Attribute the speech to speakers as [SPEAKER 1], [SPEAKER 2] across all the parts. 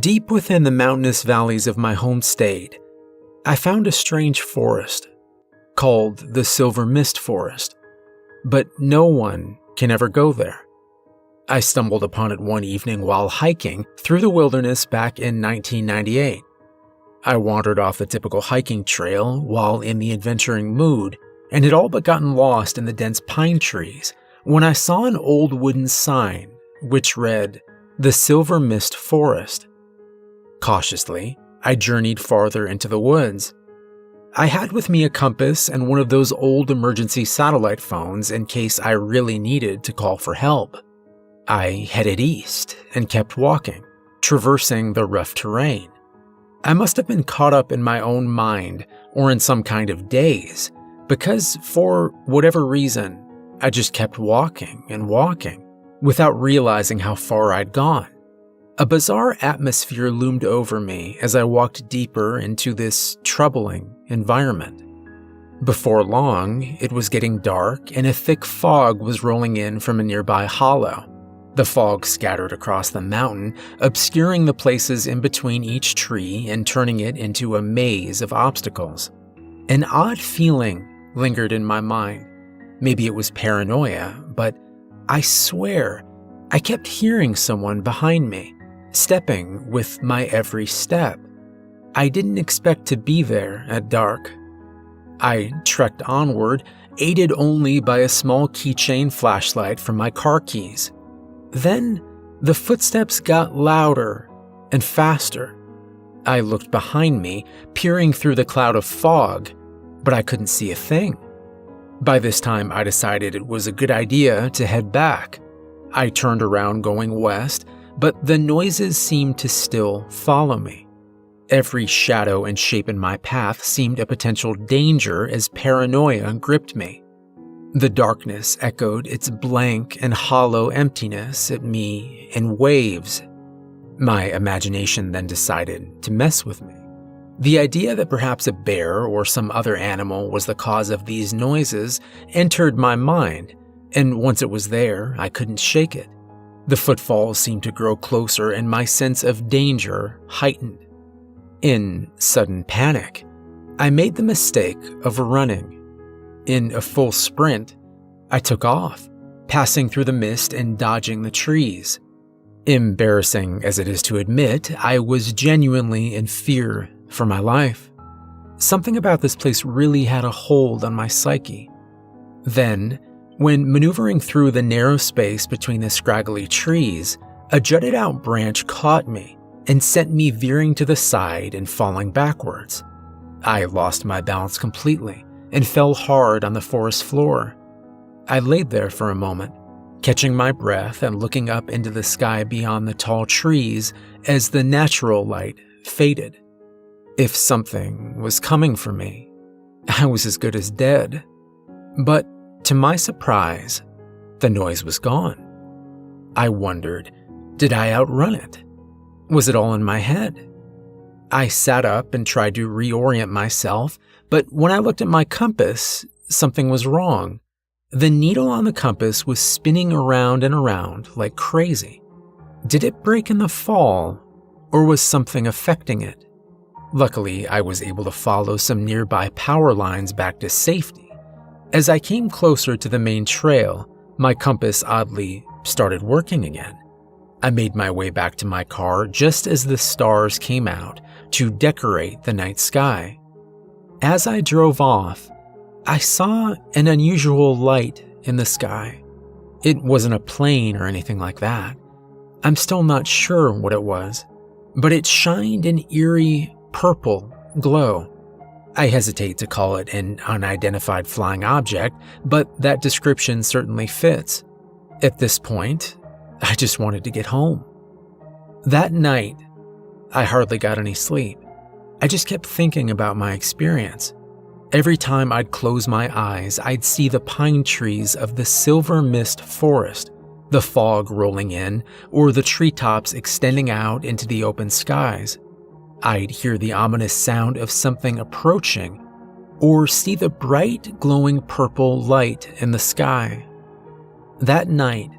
[SPEAKER 1] Deep within the mountainous valleys of my home state, I found a strange forest called the Silver Mist Forest, but no one can ever go there. I stumbled upon it one evening while hiking through the wilderness back in 1998. I wandered off the typical hiking trail while in the adventuring mood and had all but gotten lost in the dense pine trees when I saw an old wooden sign which read, "The Silver Mist Forest." Cautiously, I journeyed farther into the woods. I had with me a compass and one of those old emergency satellite phones in case I really needed to call for help. I headed east and kept walking, traversing the rough terrain. I must have been caught up in my own mind or in some kind of daze, because for whatever reason, I just kept walking and walking without realizing how far I'd gone. A bizarre atmosphere loomed over me as I walked deeper into this troubling environment. Before long, it was getting dark and a thick fog was rolling in from a nearby hollow. The fog scattered across the mountain, obscuring the places in between each tree and turning it into a maze of obstacles. An odd feeling lingered in my mind. Maybe it was paranoia, but I swear I kept hearing someone behind me, stepping with my every step. I didn't expect to be there at dark. I trekked onward, aided only by a small keychain flashlight from my car keys. Then, the footsteps got louder and faster. I looked behind me, peering through the cloud of fog, but I couldn't see a thing. By this time, I decided it was a good idea to head back. I turned around going west, but the noises seemed to still follow me. Every shadow and shape in my path seemed a potential danger as paranoia gripped me. The darkness echoed its blank and hollow emptiness at me in waves. My imagination then decided to mess with me. The idea that perhaps a bear or some other animal was the cause of these noises entered my mind, and once it was there, I couldn't shake it. The footfalls seemed to grow closer and my sense of danger heightened. In sudden panic, I made the mistake of running. In a full sprint, I took off, passing through the mist and dodging the trees. Embarrassing as it is to admit, I was genuinely in fear for my life. Something about this place really had a hold on my psyche. Then, when maneuvering through the narrow space between the scraggly trees, a jutted-out branch caught me and sent me veering to the side and falling backwards. I lost my balance completely and fell hard on the forest floor. I laid there for a moment, catching my breath and looking up into the sky beyond the tall trees as the natural light faded. If something was coming for me, I was as good as dead. But to my surprise, the noise was gone. I wondered, did I outrun it? Was it all in my head? I sat up and tried to reorient myself, but when I looked at my compass, something was wrong. The needle on the compass was spinning around and around like crazy. Did it break in the fall, or was something affecting it? Luckily, I was able to follow some nearby power lines back to safety. As I came closer to the main trail, my compass oddly started working again. I made my way back to my car just as the stars came out to decorate the night sky. As I drove off, I saw an unusual light in the sky. It wasn't a plane or anything like that. I'm still not sure what it was, but it shined an eerie purple glow. I hesitate to call it an unidentified flying object, but that description certainly fits. At this point, I just wanted to get home. That night, I hardly got any sleep. I just kept thinking about my experience. Every time I'd close my eyes, I'd see the pine trees of the Silver Mist Forest, the fog rolling in, or the treetops extending out into the open skies. I'd hear the ominous sound of something approaching, or see the bright, glowing purple light in the sky. That night,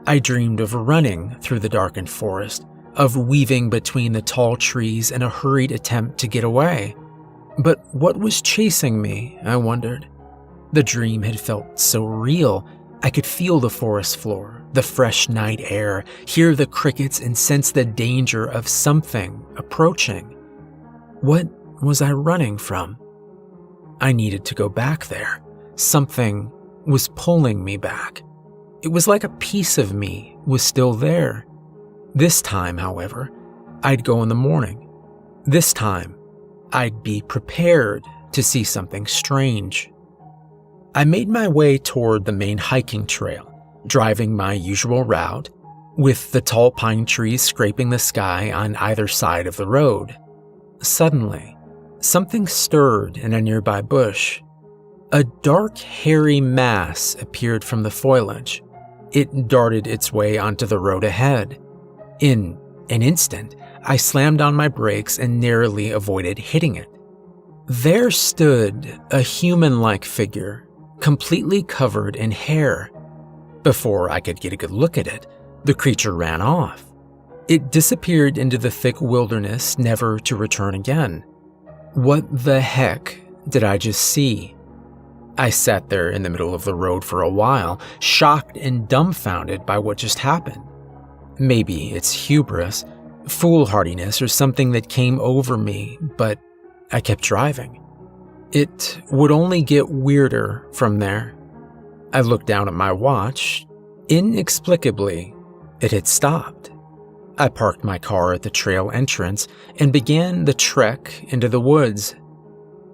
[SPEAKER 1] I dreamed of running through the darkened forest, of weaving between the tall trees in a hurried attempt to get away. But what was chasing me, I wondered. The dream had felt so real. I could feel the forest floor, the fresh night air, hear the crickets, and sense the danger of something approaching. What was I running from? I needed to go back there. Something was pulling me back. It was like a piece of me was still there. This time, however, I'd go in the morning. This time, I'd be prepared to see something strange. I made my way toward the main hiking trail, driving my usual route, with the tall pine trees scraping the sky on either side of the road. Suddenly, something stirred in a nearby bush. A dark, hairy mass appeared from the foliage. It darted its way onto the road ahead. In an instant, I slammed on my brakes and narrowly avoided hitting it. There stood a human-like figure, completely covered in hair. Before I could get a good look at it, the creature ran off. It disappeared into the thick wilderness, never to return again. What the heck did I just see? I sat there in the middle of the road for a while, shocked and dumbfounded by what just happened. Maybe it's hubris, foolhardiness, or something that came over me, but I kept driving. It would only get weirder from there. I looked down at my watch. Inexplicably, it had stopped. I parked my car at the trail entrance and began the trek into the woods.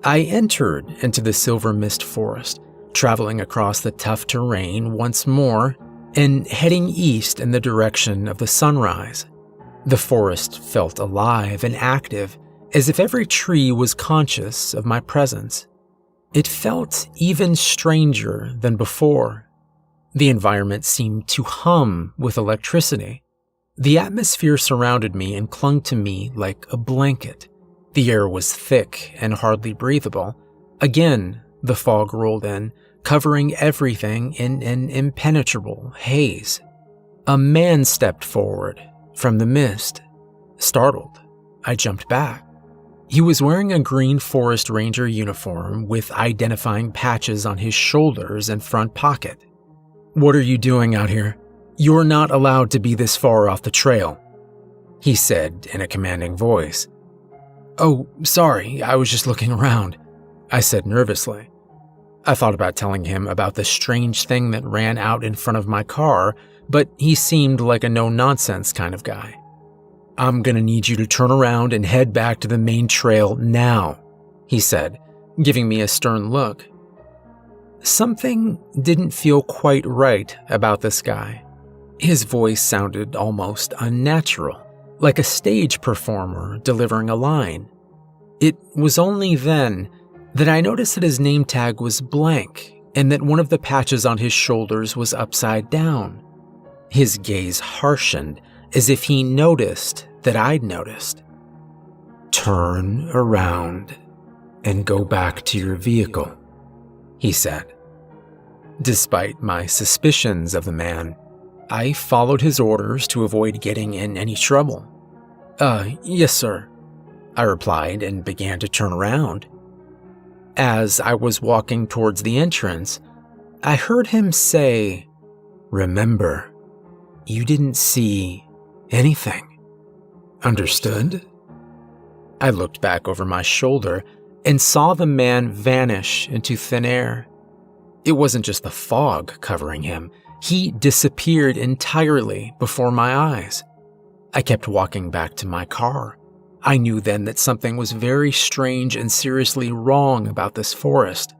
[SPEAKER 1] I entered into the silver mist forest, traveling across the tough terrain once more and heading east in the direction of the sunrise. The forest felt alive and active, as if every tree was conscious of my presence. It felt even stranger than before. The environment seemed to hum with electricity. The atmosphere surrounded me and clung to me like a blanket. The air was thick and hardly breathable. Again, the fog rolled in, covering everything in an impenetrable haze. A man stepped forward from the mist. Startled, I jumped back. He was wearing a green forest ranger uniform with identifying patches on his shoulders and front pocket. "What are you doing out here? You're not allowed to be this far off the trail," he said in a commanding voice. "Oh, sorry, I was just looking around," I said nervously. I thought about telling him about the strange thing that ran out in front of my car, but he seemed like a no-nonsense kind of guy. "I'm gonna need you to turn around and head back to the main trail now," he said, giving me a stern look. Something didn't feel quite right about this guy. His voice sounded almost unnatural, like a stage performer delivering a line. It was only then that I noticed that his name tag was blank and that one of the patches on his shoulders was upside down. His gaze harshened, as if he noticed that I'd noticed. "Turn around and go back to your vehicle," he said. Despite my suspicions of the man, I followed his orders to avoid getting in any trouble. Yes, sir," I replied and began to turn around. As I was walking towards the entrance, I heard him say, "Remember, you didn't see anything. Understood?" I looked back over my shoulder and saw the man vanish into thin air. It wasn't just the fog covering him. He disappeared entirely before my eyes. I kept walking back to my car. I knew then that something was very strange and seriously wrong about this forest.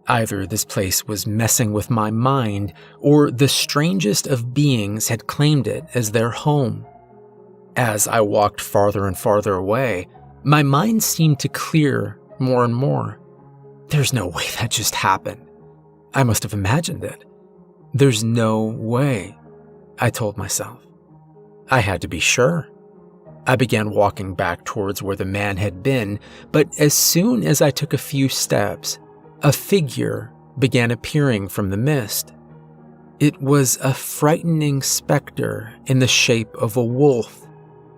[SPEAKER 1] Either this place was messing with my mind, or the strangest of beings had claimed it as their home. As I walked farther and farther away, my mind seemed to clear more and more. There's no way that just happened. I must have imagined it. There's no way, I told myself. I had to be sure. I began walking back towards where the man had been, but as soon as I took a few steps, a figure began appearing from the mist. It was a frightening specter in the shape of a wolf.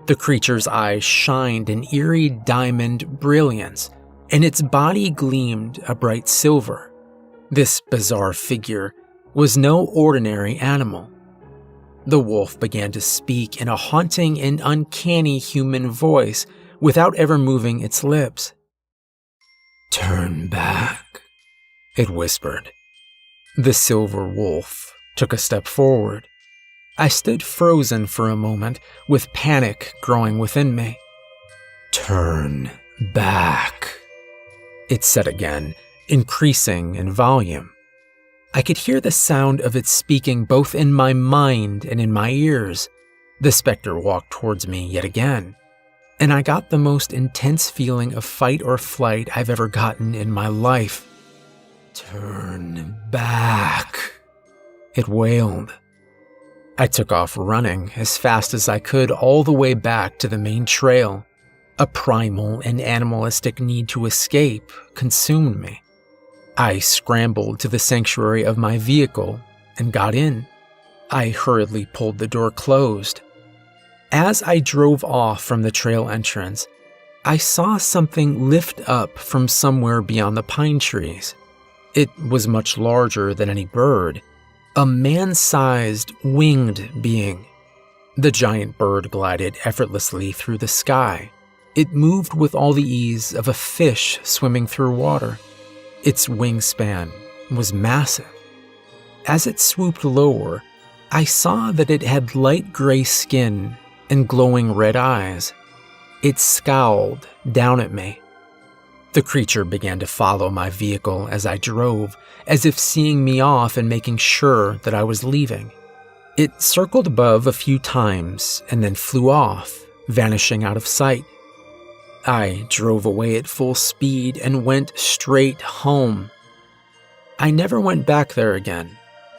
[SPEAKER 1] The creature's eyes shined an eerie diamond brilliance, and its body gleamed a bright silver. This bizarre figure was no ordinary animal. The wolf began to speak in a haunting and uncanny human voice without ever moving its lips. "Turn back," it whispered. The silver wolf took a step forward. I stood frozen for a moment, with panic growing within me. "Turn back," it said again, increasing in volume. I could hear the sound of it speaking both in my mind and in my ears. The specter walked towards me yet again, and I got the most intense feeling of fight or flight I've ever gotten in my life. "Turn back," it wailed. I took off running as fast as I could all the way back to the main trail. A primal and animalistic need to escape consumed me. I scrambled to the sanctuary of my vehicle and got in. I hurriedly pulled the door closed. As I drove off from the trail entrance, I saw something lift up from somewhere beyond the pine trees. It was much larger than any bird, a man-sized, winged being. The giant bird glided effortlessly through the sky. It moved with all the ease of a fish swimming through water. Its wingspan was massive. As it swooped lower, I saw that it had light gray skin and glowing red eyes. It scowled down at me. The creature began to follow my vehicle as I drove, as if seeing me off and making sure that I was leaving. It circled above a few times and then flew off, vanishing out of sight. I drove away at full speed and went straight home. I never went back there again,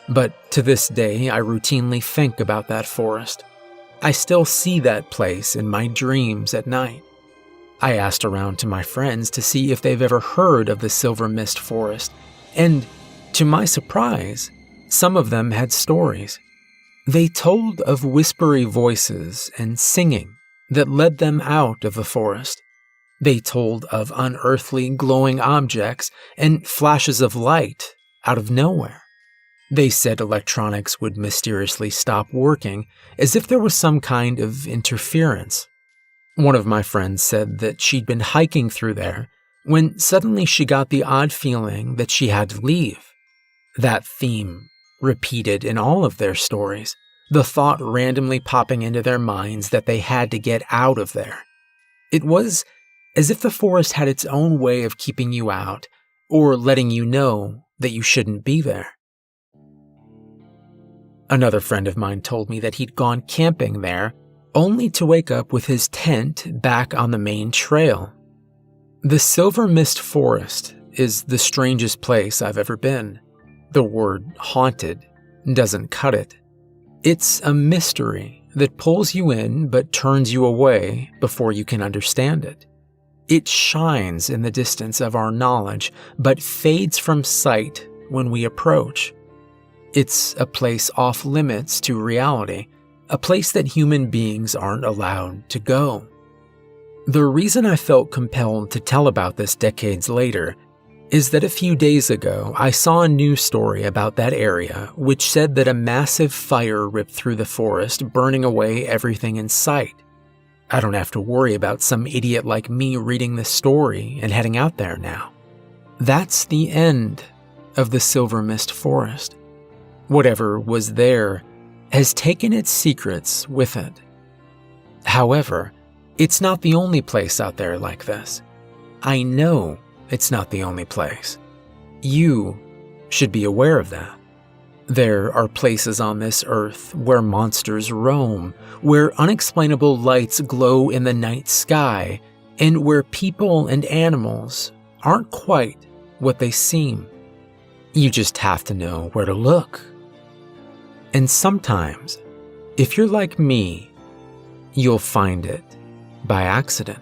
[SPEAKER 1] but to this day I routinely think about that forest. I still see that place in my dreams at night. I asked around to my friends to see if they've ever heard of the Silver Mist Forest, and to my surprise, some of them had stories. They told of whispery voices and singing that led them out of the forest. They told of unearthly glowing objects and flashes of light out of nowhere. They said electronics would mysteriously stop working, as if there was some kind of interference. One of my friends said that she'd been hiking through there when suddenly she got the odd feeling that she had to leave. That theme repeated in all of their stories, the thought randomly popping into their minds that they had to get out of there. It was as if the forest had its own way of keeping you out or letting you know that you shouldn't be there. Another friend of mine told me that he'd gone camping there only to wake up with his tent back on the main trail. The Silver Mist Forest is the strangest place I've ever been. The word haunted doesn't cut it. It's a mystery that pulls you in but turns you away before you can understand it. It shines in the distance of our knowledge but fades from sight when we approach. It's a place off limits to reality, a place that human beings aren't allowed to go. The reason I felt compelled to tell about this decades later is that a few days ago I saw a news story about that area which said that a massive fire ripped through the forest, burning away everything in sight. I don't have to worry about some idiot like me reading this story and heading out there now. That's the end of the Silver Mist Forest. Whatever was there has taken its secrets with it. However, it's not the only place out there like this. I know it's not the only place. You should be aware of that. There are places on this earth where monsters roam, where unexplainable lights glow in the night sky, and where people and animals aren't quite what they seem. You just have to know where to look. And sometimes, if you're like me, you'll find it by accident.